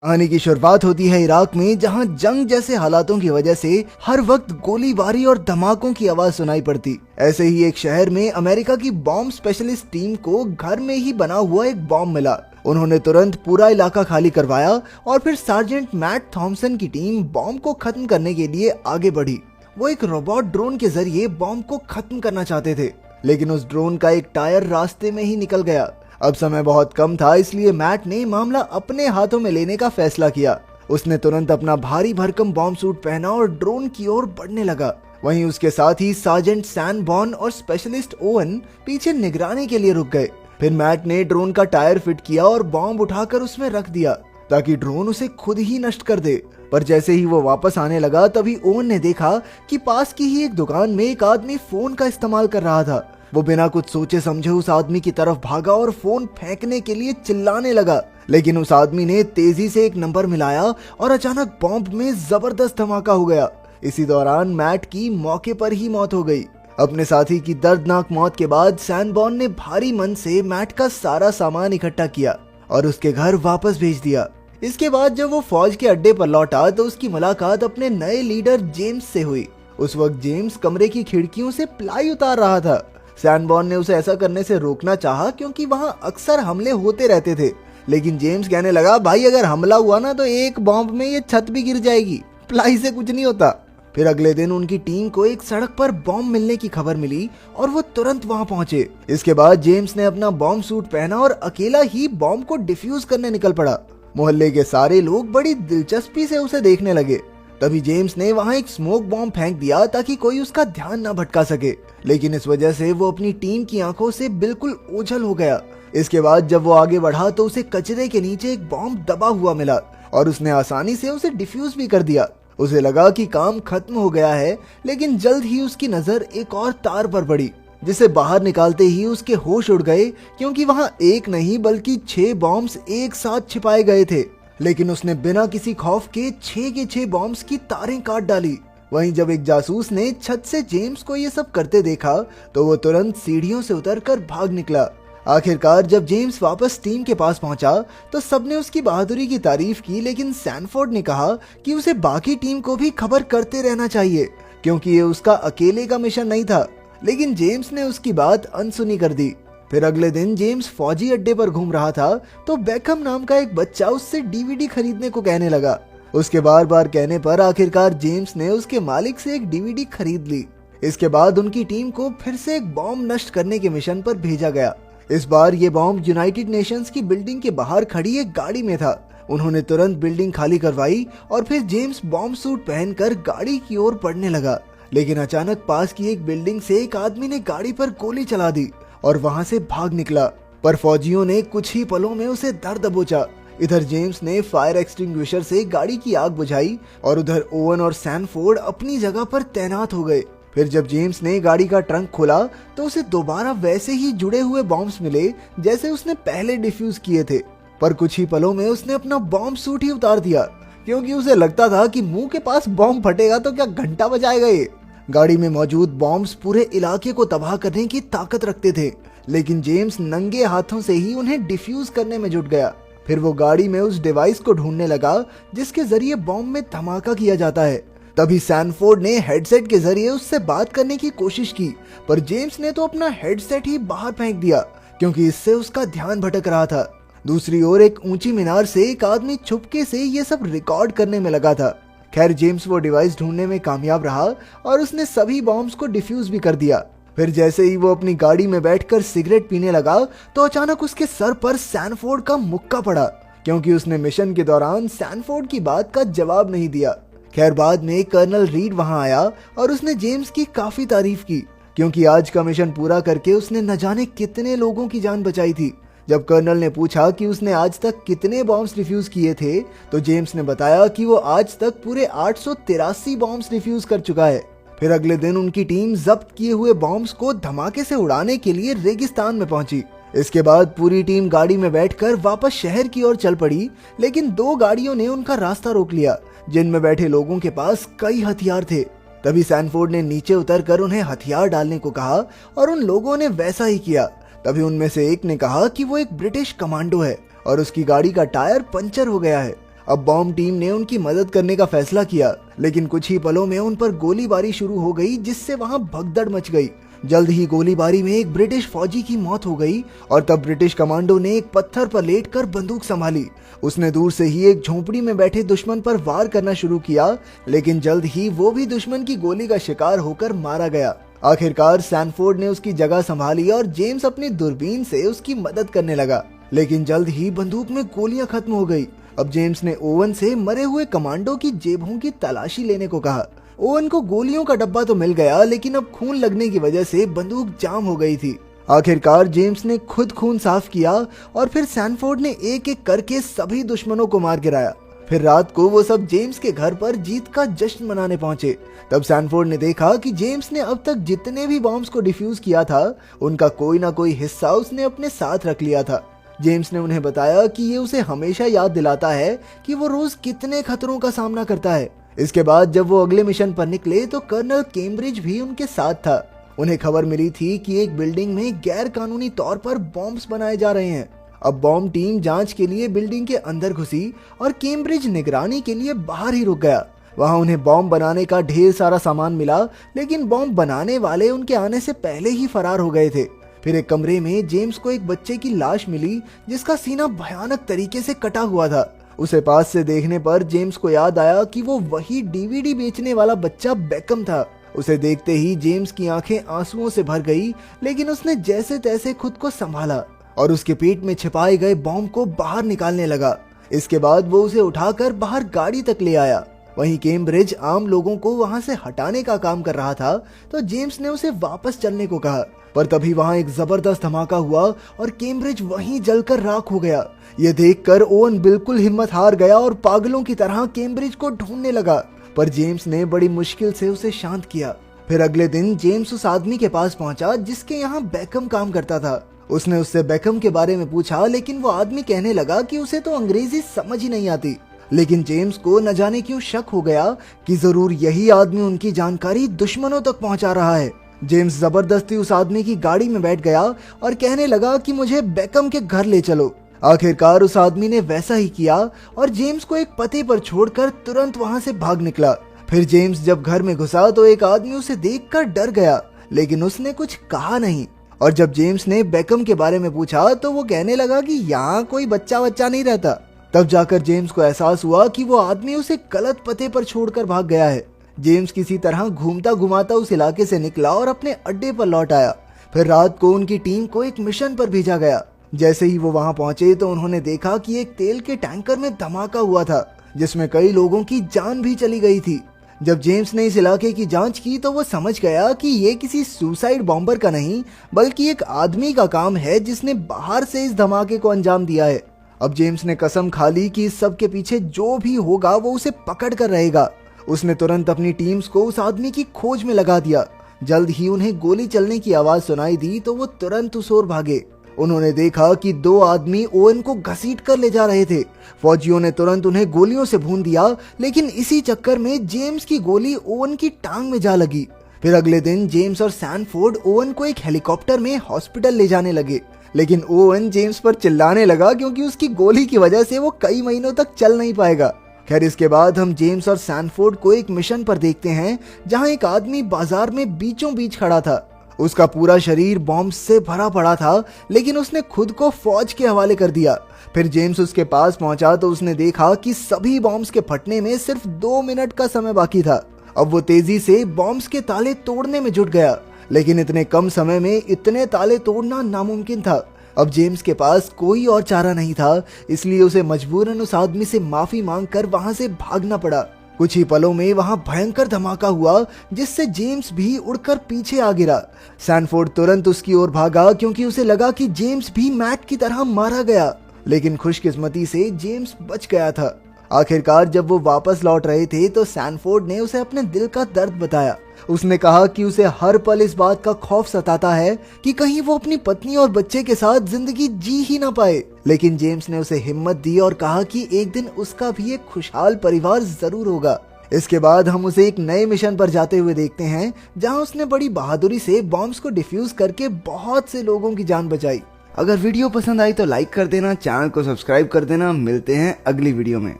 कहानी की शुरुआत होती है इराक में, जहां जंग जैसे हालातों की वजह से हर वक्त गोलीबारी और धमाकों की आवाज सुनाई पड़ती। ऐसे ही एक शहर में अमेरिका की बॉम्ब स्पेशलिस्ट टीम को घर में ही बना हुआ एक बॉम्ब मिला। उन्होंने तुरंत पूरा इलाका खाली करवाया और फिर सार्जेंट मैट थॉमसन की टीम बॉम्ब को खत्म करने के लिए आगे बढ़ी। वो एक रोबोट ड्रोन के जरिए बॉम्ब को खत्म करना चाहते थे, लेकिन उस ड्रोन का एक टायर रास्ते में ही निकल गया। अब समय बहुत कम था, इसलिए मैट ने मामला अपने हाथों में लेने का फैसला किया। उसने तुरंत अपना भारी भरकम बॉम्ब सूट पहना और ड्रोन की ओर बढ़ने लगा। वहीं उसके साथ ही सार्जेंट सैनबॉर्न और स्पेशलिस्ट ओवन पीछे निगरानी के लिए रुक गए। फिर मैट ने ड्रोन का टायर फिट किया और बॉम्ब उठाकर उसमें रख दिया ताकि ड्रोन उसे खुद ही नष्ट कर दे। पर जैसे ही वो वापस आने लगा, तभी ओवन ने देखा कि पास की ही एक दुकान में एक आदमी फोन का इस्तेमाल कर रहा था। वो बिना कुछ सोचे समझे उस आदमी की तरफ भागा और फोन फेंकने के लिए चिल्लाने लगा, लेकिन उस आदमी ने तेजी से एक नंबर मिलाया और अचानक बॉम्ब में जबरदस्त धमाका हो गया। इसी दौरान मैट की मौके पर ही मौत हो गई। अपने साथी की दर्दनाक मौत के बाद सैनबॉर्न ने भारी मन से मैट का सारा सामान इकट्ठा किया और उसके घर वापस भेज दिया। इसके बाद जब वो फौज के अड्डे पर लौटा तो उसकी मुलाकात अपने नए लीडर जेम्स से हुई। उस वक्त जेम्स कमरे की खिड़कियों से प्लाई उतार रहा था। सैनबॉर्न ने उसे ऐसा करने से रोकना चाहा क्योंकि वहां अक्सर हमले होते रहते थे, लेकिन जेम्स कहने लगा, भाई अगर हमला हुआ ना तो एक बॉम्ब में ये छत भी गिर जाएगी, प्लाई से कुछ नहीं होता। फिर अगले दिन उनकी टीम को एक सड़क पर बॉम्ब मिलने की खबर मिली और वो तुरंत वहां पहुंचे। इसके बाद जेम्स ने अपना बॉम्ब सूट पहना और अकेला ही बॉम्ब को डिफ्यूज करने निकल पड़ा। मोहल्ले के सारे लोग बड़ी दिलचस्पी से उसे देखने लगे। तभी जेम्स ने वहां एक स्मोक बॉम्ब फेंक दिया ताकि कोई उसका ध्यान न भटका सके, लेकिन इस वजह से वो अपनी टीम की आंखों से बिल्कुल ओझल हो गया। इसके बाद जब वो आगे बढ़ा तो उसे कचरे के नीचे एक बॉम्ब दबा हुआ मिला और उसने आसानी से उसे डिफ्यूज भी कर दिया। उसे लगा कि काम खत्म हो गया है, लेकिन जल्द ही उसकी नजर एक और तार पर पड़ी, जिसे बाहर निकालते ही उसके होश उड़ गए, क्योंकि वहां एक नहीं बल्कि 6 बॉम्ब्स एक साथ छिपाए गए थे। लेकिन उसने बिना किसी खौफ के 6 के 6 बॉम्ब्स की तारें काट डाली। वहीं जब एक जासूस ने छत से जेम्स को ये सब करते देखा तो वो तुरंत सीढ़ियों से उतरकर भाग निकला। आखिरकार जब जेम्स वापस टीम के पास पहुंचा तो सबने उसकी बहादुरी की तारीफ की, लेकिन सैनफोर्ड ने कहा कि उसे बाकी टीम को भी खबर करते रहना चाहिए क्योंकि ये उसका अकेले का मिशन नहीं था। लेकिन जेम्स ने उसकी बात अनसुनी कर दी। फिर अगले दिन जेम्स फौजी अड्डे पर घूम रहा था तो बेकहम नाम का एक बच्चा उससे डीवीडी खरीदने को कहने लगा। उसके बार बार कहने पर आखिरकार जेम्स ने उसके मालिक से एक डीवीडी खरीद ली। इसके बाद उनकी टीम को फिर से एक बॉम्ब नष्ट करने के मिशन पर भेजा गया। इस बार ये बॉम्ब यूनाइटेड नेशंस की बिल्डिंग के बाहर खड़ी एक गाड़ी में था। उन्होंने तुरंत बिल्डिंग खाली करवाई और फिर जेम्स बॉम्ब सूट पहनकर गाड़ी की ओर बढ़ने लगा, लेकिन अचानक पास की एक बिल्डिंग से एक आदमी ने गाड़ी पर गोली चला दी और वहां से भाग निकला। पर फौजियों ने कुछ ही पलों में उसे दर दबोचा। इधर जेम्स ने फायर एक्सटिंग्विशर से गाड़ी की आग बुझाई और उधर ओवन और सैनफोर्ड अपनी जगह पर तैनात हो गए। फिर जब जेम्स ने गाड़ी का ट्रंक खोला तो उसे दोबारा वैसे ही जुड़े हुए बॉम्ब्स मिले जैसे उसने पहले डिफ्यूज किए थे। पर कुछ ही पलों में उसने अपना बॉम्ब सूट ही उतार दिया, क्योंकि उसे लगता था कि मुंह के पास बॉम्ब फटेगा तो क्या घंटा बजाएगा ये। गाड़ी में मौजूद बॉम्ब्स पूरे इलाके को तबाह करने की ताकत रखते थे, लेकिन जेम्स नंगे हाथों से ही उन्हें डिफ्यूज करने में जुट गया। फिर वो गाड़ी में उस डिवाइस को ढूंढने लगा जिसके जरिए बॉम्ब में धमाका किया जाता है। तभी सैनफोर्ड ने हेडसेट के जरिए उससे बात करने की कोशिश की, पर जेम्स ने तो अपना हेडसेट ही बाहर फेंक दिया क्योंकि इससे उसका ध्यान भटक रहा था। दूसरी ओर एक ऊंची मीनार से एक आदमी चुपके से ये सब रिकॉर्ड करने में लगा था। खैर जेम्स वो डिवाइस ढूंढने में कामयाब रहा और उसने सभी बॉम्ब्स को डिफ्यूज भी कर दिया। फिर जैसे ही वो अपनी गाड़ी में बैठकर सिगरेट पीने लगा तो अचानक उसके सर पर सैनफोर्ड का मुक्का पड़ा, क्योंकि उसने मिशन के दौरान सैनफोर्ड की बात का जवाब नहीं दिया। खैर बाद में कर्नल रीड वहां आया और उसने जेम्स की काफी तारीफ की, क्योंकि आज का मिशन पूरा करके उसने न जाने कितने लोगों की जान बचाई थी। जब कर्नल ने पूछा कि उसने आज तक कितने बॉम्ब्स डिफ्यूज किए थे तो जेम्स ने बताया कि वो आज तक पूरे 883 बॉम्ब्स डिफ्यूज कर चुका है। फिर अगले दिन उनकी टीम जब्त किए हुए बॉम्ब्स को धमाके से उड़ाने के लिए रेगिस्तान में पहुंची। इसके बाद पूरी टीम गाड़ी में बैठकर वापस शहर की ओर चल पड़ी, लेकिन 2 गाड़ियों ने उनका रास्ता रोक लिया जिनमें बैठे लोगों के पास कई हथियार थे। तभी सैनफोर्ड ने नीचे उतरकर उन्हें हथियार डालने को कहा और उन लोगों ने वैसा ही किया। तभी उनमें से एक ने कहा कि वो एक ब्रिटिश कमांडो है और उसकी गाड़ी का टायर पंचर हो गया है। अब बॉम्ब टीम ने उनकी मदद करने का फैसला किया, लेकिन कुछ ही पलों में उन पर गोलीबारी शुरू हो गई, जिससे वहां भगदड़ मच गई। जल्द ही गोलीबारी में एक ब्रिटिश फौजी की मौत हो गई और तब ब्रिटिश कमांडो ने एक पत्थर पर लेटकर बंदूक संभाली। उसने दूर से ही एक झोपड़ी में बैठे दुश्मन पर वार करना शुरू किया, लेकिन जल्द ही वो भी दुश्मन की गोली का शिकार होकर मारा गया। आखिरकार सैनफोर्ड ने उसकी जगह संभाली और जेम्स अपनी दूरबीन से उसकी मदद करने लगा, लेकिन जल्द ही बंदूक में गोलियां खत्म हो गई। अब जेम्स ने ओवन से मरे हुए कमांडो की जेबों की तलाशी लेने को कहा। ओवन को गोलियों का डब्बा तो मिल गया, लेकिन अब खून लगने की वजह से बंदूक जाम हो गई थी। आखिरकार जेम्स ने खुद खून साफ किया और फिर सैनफोर्ड ने एक एक करके सभी दुश्मनों को मार गिराया। फिर रात को वो सब जेम्स के घर पर जीत का जश्न मनाने पहुंचे। तब सैनफोर्ड ने देखा कि जेम्स ने अब तक जितने भी बॉम्ब्स को डिफ्यूज किया था, उनका कोई ना कोई हिस्सा उसने अपने साथ रख लिया था। जेम्स ने उन्हें बताया कि ये उसे हमेशा याद दिलाता है कि वो रोज कितने खतरों का सामना करता है। इसके बाद जब वो अगले मिशन पर निकले तो कर्नल कैम्ब्रिज भी उनके साथ था। उन्हें खबर मिली थी कि एक बिल्डिंग में गैर कानूनी तौर पर बॉम्ब्स बनाए जा रहे हैं। अब बॉम्ब टीम जांच के लिए बिल्डिंग के अंदर घुसी और कैम्ब्रिज निगरानी के लिए बाहर ही रुक गया। वहां उन्हें बॉम्ब बनाने का ढेर सारा सामान मिला, लेकिन बॉम्ब बनाने वाले उनके आने से पहले ही फरार हो गए थे। फिर एक कमरे में जेम्स को एक बच्चे की लाश मिली, जिसका सीना भयानक तरीके से कटा हुआ था। उसे पास से देखने पर जेम्स को याद आया कि वो वही डीवीडी बेचने वाला बच्चा बेकम था। उसे देखते ही जेम्स की आंखें आंसुओं से भर गई, लेकिन उसने जैसे तैसे खुद को संभाला और उसके पेट में छिपाए गए बॉम्ब को बाहर निकालने लगा। इसके बाद वो उसे उठाकर बाहर गाड़ी तक ले आया। वहीं कैम्ब्रिज आम लोगों को वहां से हटाने का काम कर रहा था, तो जेम्स ने उसे वापस चलने को कहा, पर तभी वहां एक जबरदस्त धमाका हुआ और कैम्ब्रिज वहीं जलकर राख हो गया। ये देखकर ओवन बिल्कुल हिम्मत हार गया और पागलों की तरह कैम्ब्रिज को ढूंढने लगा, पर जेम्स ने बड़ी मुश्किल से उसे शांत किया। फिर अगले दिन जेम्स उस आदमी के पास पहुंचा जिसके यहाँ बेकम काम करता था। उसने उससे बेकम के बारे में पूछा, लेकिन वो आदमी कहने लगा कि उसे तो अंग्रेजी समझ ही नहीं आती। लेकिन जेम्स को न जाने क्यों शक हो गया कि जरूर यही आदमी उनकी जानकारी दुश्मनों तक पहुंचा रहा है। जेम्स जबरदस्ती उस आदमी की गाड़ी में बैठ गया और कहने लगा कि मुझे बेकम के घर ले चलो। आखिरकार उस आदमी ने वैसा ही किया और जेम्स को एक पते पर छोड़कर तुरंत वहां से भाग निकला। फिर जेम्स जब घर में घुसा तो एक आदमी उसे देखकर डर गया, लेकिन उसने कुछ कहा नहीं। और जब जेम्स ने बेकम के बारे में पूछा तो वो कहने लगा कि यहाँ कोई बच्चा नहीं रहता। तब जाकर जेम्स को एहसास हुआ कि वो आदमी उसे गलत पते पर छोड़कर भाग गया है। जेम्स किसी तरह घूमता घुमाता उस इलाके से निकला और अपने अड्डे पर लौट आया। फिर रात को उनकी टीम को एक मिशन पर भेजा गया। जैसे ही वो वहां पहुंचे तो उन्होंने देखा कि एक तेल के टैंकर में धमाका हुआ था, जिसमें कई लोगों की जान भी चली गई थी। जब जेम्स ने इस इलाके की जांच की तो वो समझ गया कि ये किसी सुसाइड बॉम्बर का नहीं, बल्कि एक आदमी का काम है जिसने बाहर से इस धमाके को अंजाम दिया है। अब जेम्स ने कसम खा ली कि इस सब के पीछे जो भी होगा वो उसे पकड़ कर रहेगा। उसने तुरंत अपनी टीम्स को उस आदमी की खोज में लगा दिया। जल्द ही उन्हें गोली चलने की आवाज सुनाई दी तो वो तुरंत उस ओर भागे। उन्होंने देखा कि दो आदमी ओवन को घसीट कर ले जा रहे थे। फौजियों ने तुरंत उन्हें गोलियों से भून दिया, लेकिन इसी चक्कर में जेम्स की गोली ओवन की टांग में जा लगी। फिर अगले दिन जेम्स और सैनफोर्ड ओवन को एक हेलीकॉप्टर में हॉस्पिटल ले जाने लगे, लेकिन ओवन जेम्स पर चिल्लाने लगा क्योंकि उसकी गोली की वजह से वो कई महीनों तक चल नहीं पाएगा। खैर, इसके बाद हम जेम्स और सैनफोर्ड को एक मिशन पर देखते हैं जहां एक आदमी बाजार में बीचों बीच खड़ा था। उसका पूरा शरीर बॉम्ब से भरा पड़ा था, लेकिन उसने खुद को फौज के हवाले कर दिया। फिर जेम्स उसके पास पहुंचा तो उसने देखा कि सभी बॉम्ब्स के फटने में सिर्फ 2 मिनट का समय बाकी था। अब वो तेजी से बॉम्ब्स के ताले तोड़ने में जुट गया, लेकिन इतने कम समय में इतने ताले तोड़ना नामुमकिन था। अब जेम्स के पास कोई और चारा नहीं था, इसलिए उसे मजबूरन उस आदमी से माफी मांगकर वहां से भागना पड़ा। कुछ ही पलों में वहां भयंकर धमाका हुआ, जिससे जेम्स भी उड़कर पीछे आ गिरा। सैनफोर्ड तुरंत उसकी ओर भागा क्योंकि उसे लगा कि जेम्स भी मैक की तरह मारा गया, लेकिन खुशकिस्मती से जेम्स बच गया था। आखिरकार जब वो वापस लौट रहे थे तो सैनफोर्ड ने उसे अपने दिल का दर्द बताया। उसने कहा कि उसे हर पल इस बात का खौफ सताता है कि कहीं वो अपनी पत्नी और बच्चे के साथ जिंदगी जी ही ना पाए। लेकिन जेम्स ने उसे हिम्मत दी और कहा कि एक दिन उसका भी एक खुशहाल परिवार जरूर होगा। इसके बाद हम उसे एक नए मिशन पर जाते हुए देखते हैं, जहां उसने बड़ी बहादुरी से बॉम्ब्स को डिफ्यूज करके बहुत से लोगों की जान बचाई। अगर वीडियो पसंद आई तो लाइक कर देना, चैनल को सब्सक्राइब कर देना। मिलते हैं अगली वीडियो में।